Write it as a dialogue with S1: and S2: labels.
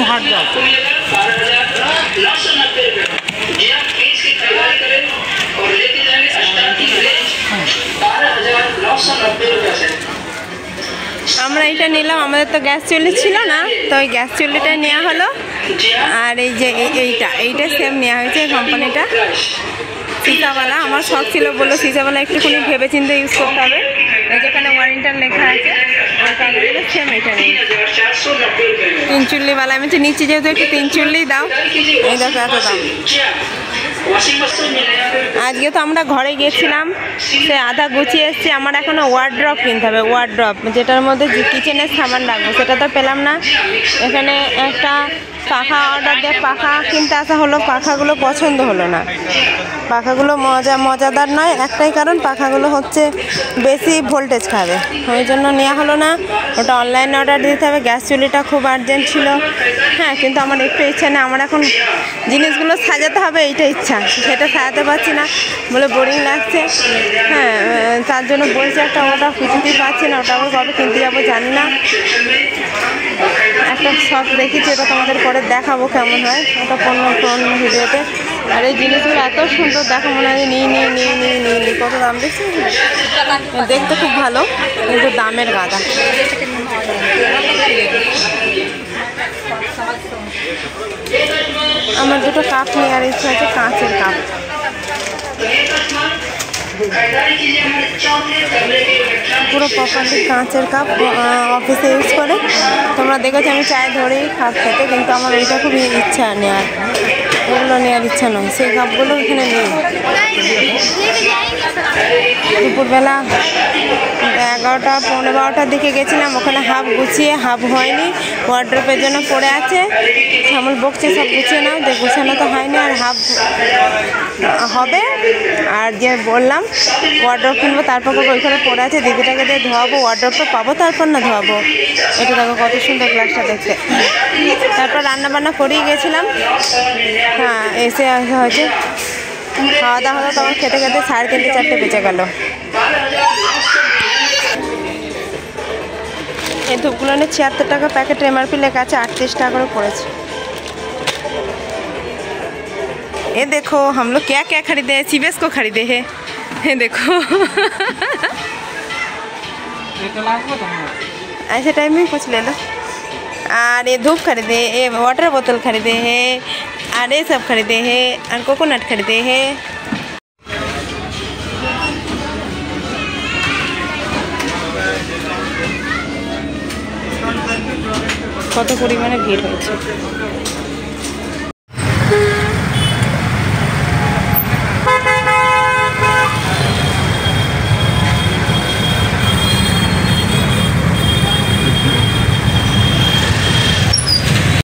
S1: हट जाओ।
S2: আমরা এটা নিলাম, আমাদের তো গ্যাস চুল্লি ছিল না, তো ওই গ্যাস চুল্লিটা নেওয়া হলো। আর এই যে এইটা সেম নেওয়া হয়েছে কোম্পানিটা, সিসাওয়ালা। আমার শখ ছিল, বললো সিসাওয়ালা একটুখানি ভেবে চিন্তে ইউজ করতে হবে, যেখানে ওয়ারেন্টার লেখা আছে সেম এটা নেই। 3 চুল্লিওয়ালা আমি তো নিচ্ছি, যেহেতু একটু 3 চুল্লি দাও। এই দেখো এত দাম। আজকে তো আমরা ঘরে গিয়েছিলাম, সে আধা গুছিয়ে এসেছি। আমার এখনও ওয়ার্ড্রপ কিনতে হবে, ওয়ার্ড্রপ যেটার মধ্যে কিচেনের সামান রাখবো, সেটা তো পেলাম না। এখানে একটা পাখা অর্ডার দিয়ে পাখা কিনতে আসা হলো, পাখাগুলো পছন্দ হলো না। পাখাগুলো মজাদার নয়, একটাই কারণ পাখাগুলো হচ্ছে বেশি ভোল্টেজ খাবে, ওই জন্য নেওয়া হলো না। ওটা অনলাইনে অর্ডার দিতে হবে। গ্যাস চুল্লিটা খুব আর্জেন্ট ছিল, হ্যাঁ, কিন্তু আমার একটু ইচ্ছা নেই। আমার এখন জিনিসগুলো সাজাতে হবে, এইটা ইচ্ছা, সেটা সাজাতে পারছি না বলে বোরিং লাগছে। হ্যাঁ, তার জন্য বলছি একটা, ওটা কিছুতেই পাচ্ছি না। ওটা আবার কবে কিনতে যাবো জানি না। একটা শখ দেখেছি, ওটা তোমাদের পরে দেখাবো কেমন হয়, ওটা পণ্য ভিডিওতে। আর এই জিনিসগুলো এত সুন্দর, দেখো মনে হয় নিই। কত দাম দেখছি, দেখতে খুব ভালো, কিন্তু দামের গাদা। আমার দুটো কাপ নেওয়ার ইচ্ছা আছে, কাঁচের কাপ। পুরো প্রপারলি কাঁচের কাপ, অফিসে ইউজ করে। তোমরা দেখেছো আমি চায় ধরেই কাপ খেতে, কিন্তু আমার ওইটা খুব ইচ্ছা নেওয়ার, ওগুলো নেওয়ার ইচ্ছা নয়। সেই কাপগুলো এখানে নেই। দুপুরবেলা 11টা 12টার দিকে গেছিলাম, ওখানে হাফ গুছিয়ে হাফ হয়নি, ওয়ার্ড্রপের জন্য পড়ে আছে। শ্যামল বকছে সব গুছিয়ে নাও, যে গুছানো তো হয়নি, আর হাফ হবে। আর যে বললাম ওয়ার্ড্রপ কিনবো, তারপর ওইখানে পড়ে আছে, দিদিটাকে দিয়ে ধোয়াবো, ওয়ার্ড্রপটা পাবো তারপর না ধোয়াবো। এটা দেখো কত সুন্দর গ্লাসটা দেখতে। তারপর রান্নাবান্না করেই গেছিলাম, হ্যাঁ, এসে আসা হয়েছে। খাওয়া দাওয়া হলো, তখন খেতে 3:30 4টে বেজে গেল। এই ধূপগুলো 76 টাকা প্যাকেট, MRP লেখা আছে, 38 টাকা করে পড়েছে। ये देखो हम लोग क्या क्या खरीदे हैं, सीबीएस को खरीदे हैं। ये देखो ऐसे टाइम में कुछ ले लो। और ये धूप खरीदे, ये वाटर बोतल खरीदे हैं, और ये सब खरीदे हैं, और कोकोनट खरीदे हैं। কত পরিমাণে ভিড় হয়েছে।